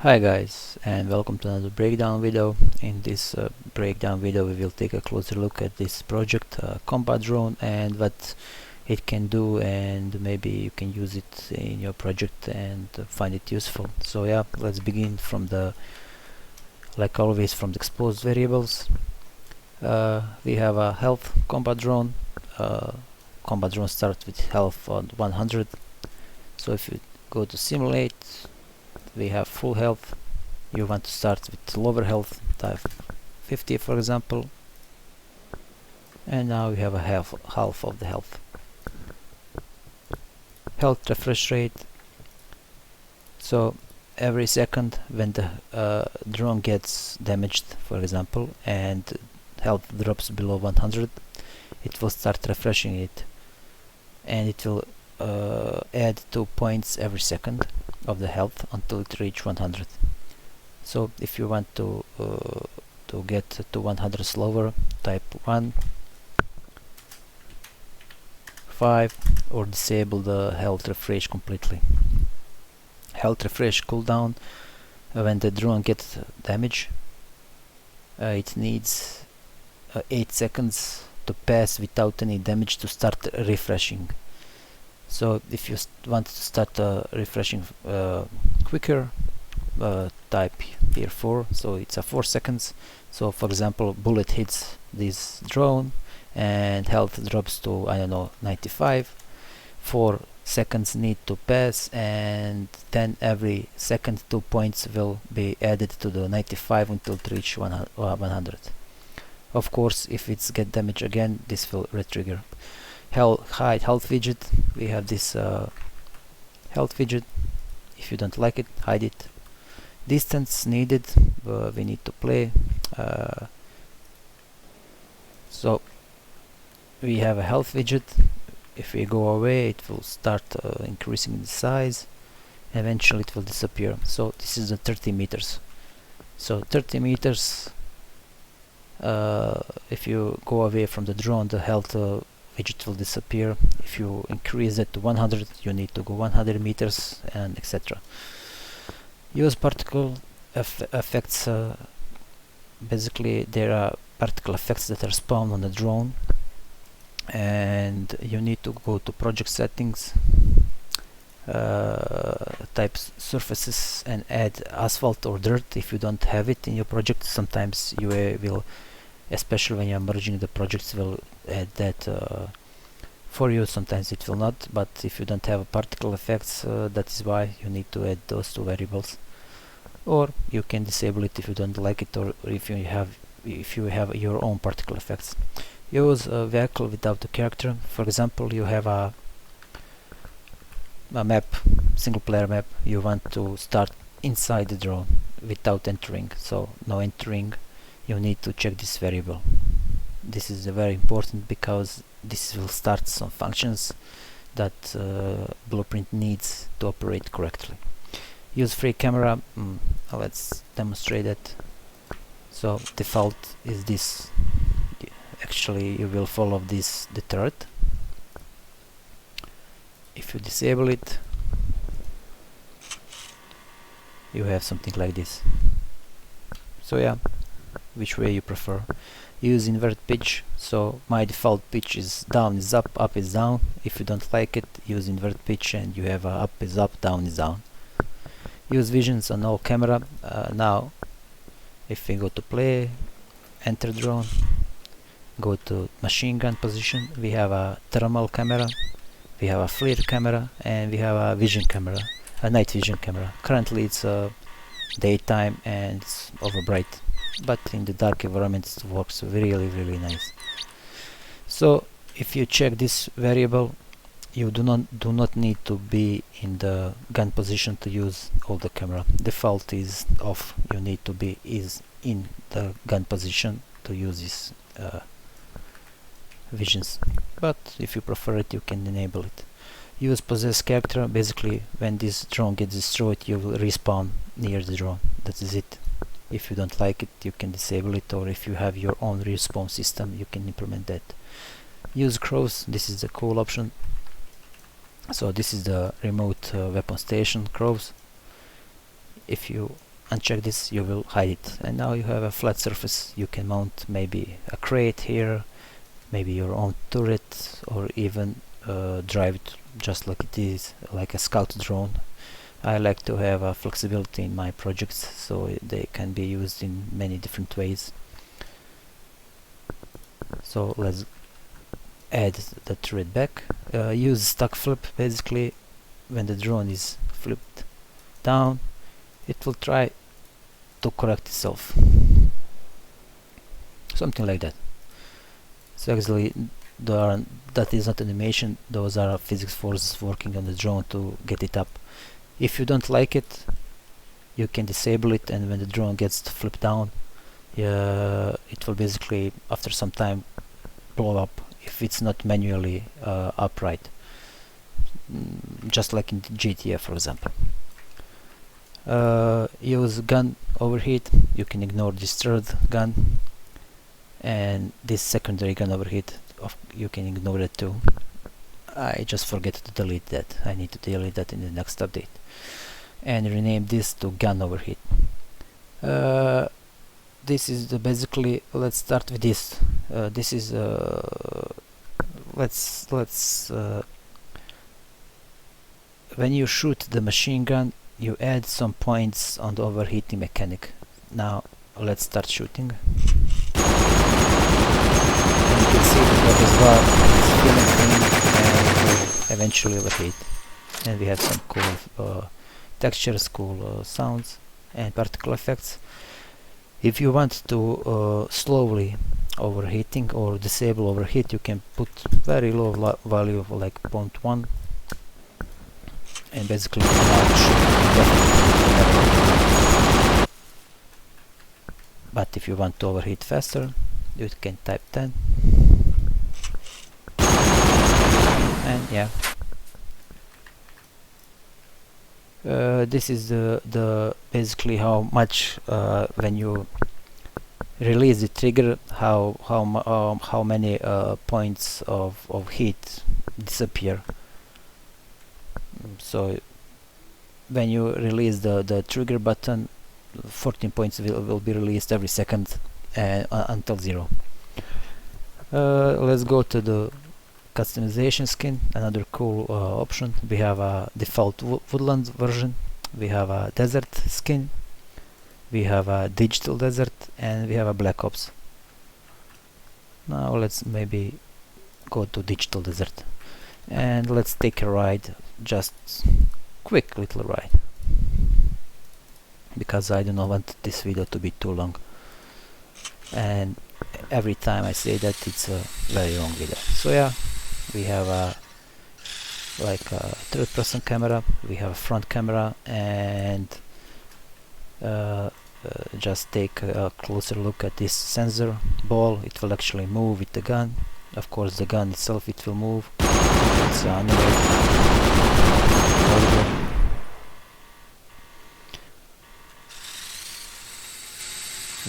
Hi guys, and welcome to another breakdown video. In this breakdown video we will take a closer look at this project, combat drone, and what it can do, and maybe you can use it in your project and find it useful. So yeah, let's begin from the, like always, from the exposed variables. We have a health combat drone. Combat drone starts with health on 100. So if you go to simulate, we have full health. You want to start with lower health, type 50 for example, and now we have a half of the health. Health refresh rate, so every second when the drone gets damaged, for example, and health drops below 100, it will start refreshing it, and it will add 2 points every second of the health until it reaches 100. So if you want to get to 100 slower, type 1, 5, or disable the health refresh completely. Health refresh cooldown, when the drone gets damage, it needs 8 seconds to pass without any damage to start refreshing. So if you want to start refreshing quicker, type here 4, so it's a 4 seconds. So for example, bullet hits this drone and health drops to, I don't know, 95. 4 seconds need to pass, and then every second 2 points will be added to the 95 until it reach 100. Of course, if it's get damage again, this will retrigger. Hide health widget, we have this health widget. If you don't like it, hide it. Distance needed, we need to play. So we have a health widget. If we go away, it will start increasing in size. Eventually it will disappear. So this is the 30 meters. So 30 meters, if you go away from the drone, the health widget will disappear. If you increase it to 100, you need to go 100 meters, and etc. Use particle effects. Basically there are particle effects that are spawned on the drone, and you need to go to project settings, type surfaces, and add asphalt or dirt if you don't have it in your project. Sometimes you will, especially when you are merging the projects, will add that for you. Sometimes it will not, but if you don't have particle effects, that is why you need to add those two variables. Or you can disable it if you don't like it, or if you have your own particle effects. Use a vehicle without a character. For example, you have a map, single player map. You want to start inside the drone without entering, so no entering. You need to check this variable. This is very important because this will start some functions that Blueprint needs to operate correctly. Use free camera. Let's demonstrate it. So default is this. Actually, you will follow this, the turret. If you disable it, you have something like this. So yeah, which way you prefer. Use invert pitch. So my default pitch is down is up is down. If you don't like it, use invert pitch and you have up is up, down is down. Use visions on all camera. Now if we go to play, enter drone, go to machine gun position, we have a thermal camera, we have a FLIR camera, and we have a vision camera, a night vision camera. Currently it's daytime and it's over bright, but in the dark environments it works really nice. So if you check this variable, you do not need to be in the gun position to use all the camera. Default is off. You need to be in the gun position to use this visions, but if you prefer it, you can enable it. Use possess character. Basically, when this drone gets destroyed, you will respawn near the drone. That is it. If you don't like it, you can disable it, or if you have your own respawn system, you can implement that. Use crows. This is the cool option. So this is the remote weapon station crows. If you uncheck this, you will hide it, and now you have a flat surface. You can mount maybe a crate here, maybe your own turret, or even drive it just like it is, like a scout drone. I like to have a flexibility in my projects, so they can be used in many different ways. So let's add the turret back. Use stack flip. Basically, when the drone is flipped down, it will try to correct itself, something like that. So actually that is not animation, those are physics forces working on the drone to get it up. If you don't like it, you can disable it, and when the drone gets flipped down, it will basically after some time blow up if it's not manually upright, just like in GTA, for example. Use gun overheat. You can ignore this third gun, and this secondary gun overheat, you can ignore it too. I just forget to delete that. I need to delete that in the next update, and rename this to gun overheat. This is the basically, let's start with this. This is let's when you shoot the machine gun, you add some points on the overheating mechanic. Now let's start shooting. And you can see that as well, it's feeling clean and it will eventually overheat. And we have some cool textures, cool sounds and particle effects. If you want to slowly overheating or disable overheat, you can put very low value of like 0.1, and basically but if you want to overheat faster, you can type 10, and yeah, this is the basically how much when you release the trigger, how many points of heat disappear. So when you release the trigger button, 14 points will be released every second until 0. Let's go to the customization skin. Another cool option. We have a default woodland version, we have a desert skin, we have a digital desert, and we have a black ops. Now let's maybe go to digital desert, and let's take a ride, just quick little ride, because I do not want this video to be too long, and every time I say that, it's a very long video. So yeah, we have a like a third-person camera, we have a front camera, and just take a closer look at this sensor ball. It will actually move with the gun. Of course, the gun itself, it will move. It's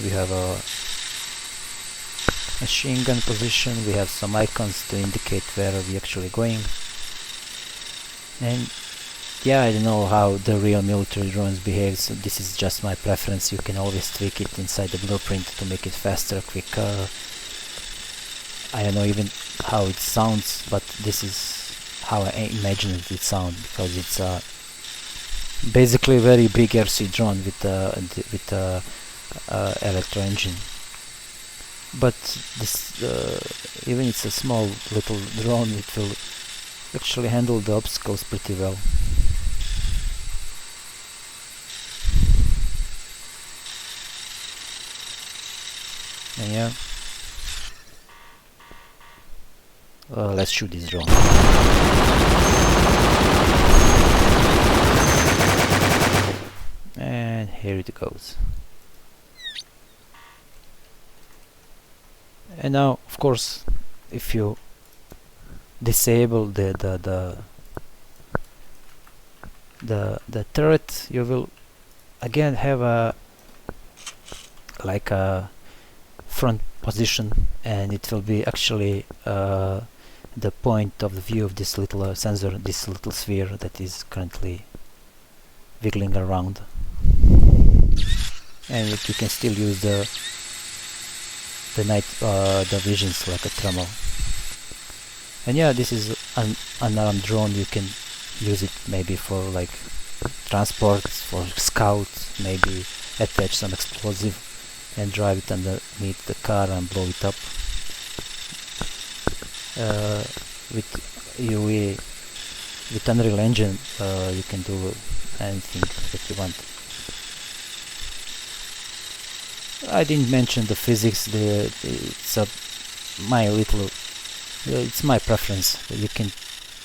we have a machine gun position. We have some icons to indicate where we're actually going. And yeah, I don't know how the real military drones behave, so this is just my preference. You can always tweak it inside the blueprint to make it faster, quicker. I don't know even how it sounds, but this is how I imagine it sound, because it's basically a very big RC drone with a electro engine. But this even it's a small little drone, it will actually handle the obstacles pretty well. And yeah, let's shoot this drone. And here it goes. And now, of course, if you disable the turret, you will again have a like a front position, and it will be actually the point of the view of this little sensor, this little sphere that is currently wiggling around. and you can still use the night the visions like a thermal. And yeah, this is an unarmed drone. You can use it maybe for like transport, for scouts, maybe attach some explosive and drive it underneath the car and blow it up. With UE, with Unreal Engine, you can do anything that you want. I didn't mention the physics. It's it's my preference. You can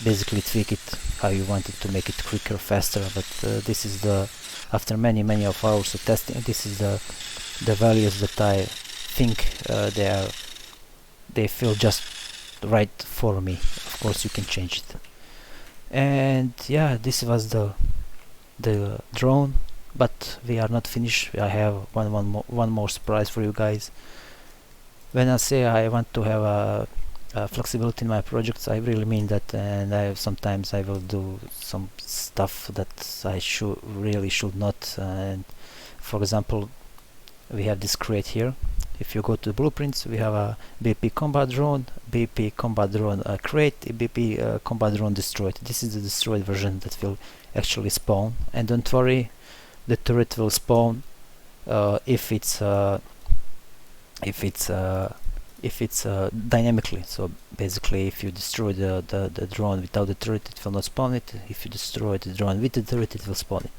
basically tweak it how you want it to make it quicker, faster. But this is after many of hours of testing, this is the values that I think they feel just right for me. Of course, you can change it. And yeah, this was the drone. But we are not finished. I have one more surprise for you guys. When I say I want to have a flexibility in my projects, I really mean that. And sometimes I will do some stuff that I really should not. And for example, we have this crate here. If you go to the blueprints, we have a BP combat drone, BP combat drone crate, BP combat drone destroyed. This is the destroyed version that will actually spawn. And don't worry, the turret will spawn if it's dynamically. So basically, if you destroy the drone without the turret, it will not spawn it. If you destroy the drone with the turret, it will spawn it.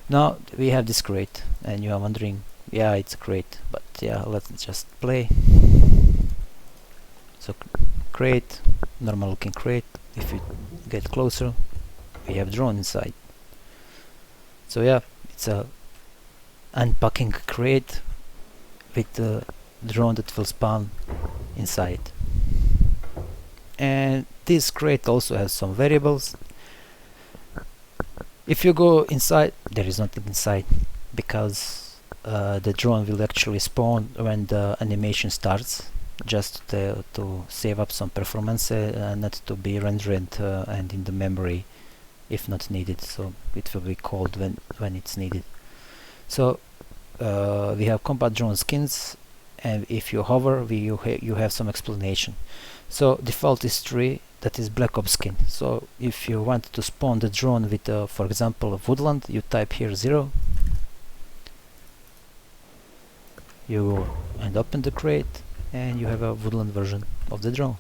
Now we have this crate, and you are wondering, yeah, it's a crate, but yeah, let's just play. So crate, normal looking crate. If you get closer, we have drone inside. So yeah, it's a unpacking crate with the drone that will spawn inside. And this crate also has some variables. If you go inside, there is nothing inside, because the drone will actually spawn when the animation starts, just to save up some performance, not to be rendered and in the memory if not needed. So it will be called when it's needed. So we have combat drone skins, and if you hover, you have some explanation. So default is 3, that is Black Ops skin. So if you want to spawn the drone with for example a woodland, you type here 0, you and open the crate, and you have a woodland version of the drone.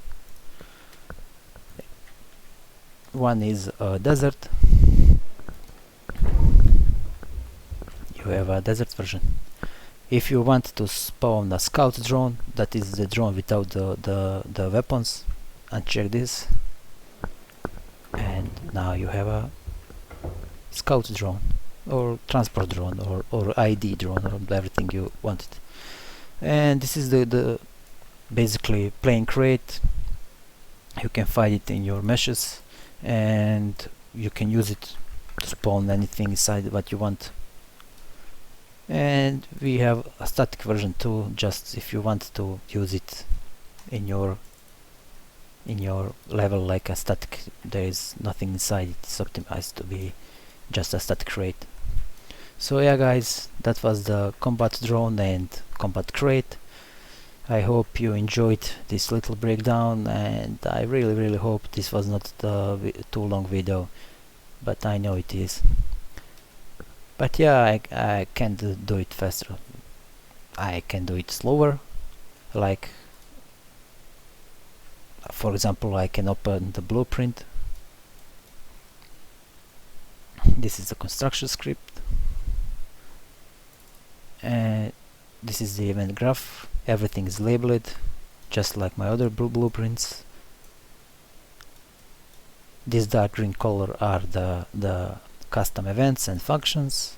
One is a desert, you have a desert version. If you want to spawn a scout drone, that is the drone without the weapons, uncheck this, and now you have a scout drone, or transport drone, or ID drone, or everything you wanted. And this is the basically plain crate. You can find it in your meshes, and you can use it to spawn anything inside what you want. And we have a static version too, just if you want to use it in your level like a static. There is nothing inside, it's optimized to be just a static crate. So yeah guys, that was the combat drone and combat crate. I hope you enjoyed this little breakdown, and I really hope this was not the too long video, but I know it is. But yeah, I can't do it faster. I can do it slower. Like, for example, I can open the blueprint. This is the construction script. And this is the event graph. Everything is labeled, just like my other blueprints. This dark green color are the custom events and functions.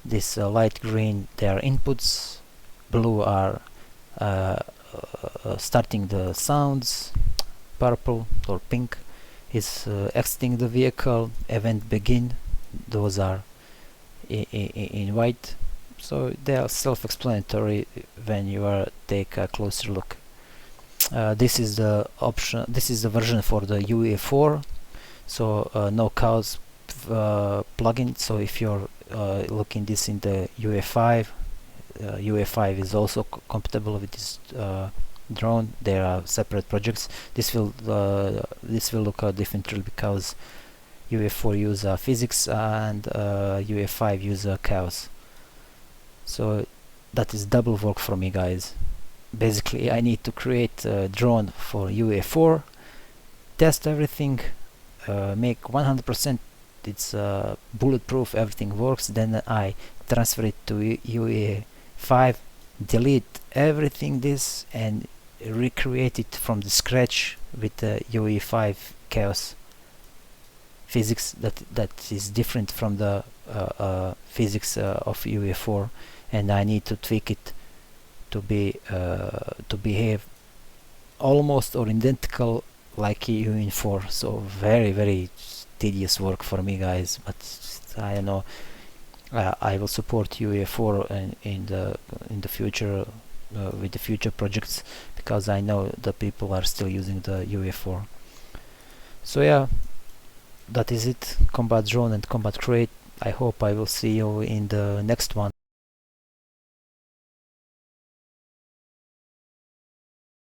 This light green, they are inputs. Blue are starting the sounds. Purple or pink is exiting the vehicle. Event begin, those are in white. So they are self-explanatory when you take a closer look. This is the option. This is the version for the UE4. So no cows plugin. So if your looking this in the UA5. UA5 is also compatible with this drone. There are separate projects. This will look differently because UA4 use physics and UA5 use chaos. So that is double work for me, guys. Basically, I need to create a drone for UA4, test everything, make 100% it's bulletproof, everything works, then I transfer it to UA5, delete everything this and recreate it from the scratch with the UE5 chaos physics that is different from the physics of UE4, and I need to tweak it to behave almost or identical like UE4. So very tedious work for me, guys, but I don't know. I will support UE4 in the future with the future projects, because I know the people are still using the UE4. So yeah, that is it. Combat drone and combat crate. I hope I will see you in the next one.